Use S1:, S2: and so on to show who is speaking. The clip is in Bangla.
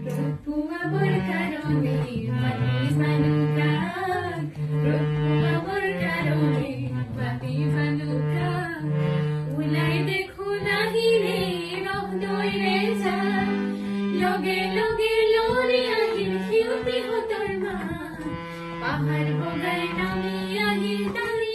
S1: পুয়াবর কারণে বাতি বালুকা পুয়াবর কারণে বাতি বালুকা উলাই দেখো নাহিলে রহদৈ রে যা লগে লগে লরি আহিল সিউতি হতর মা পাহাড় বগাই নামি আহিল তালি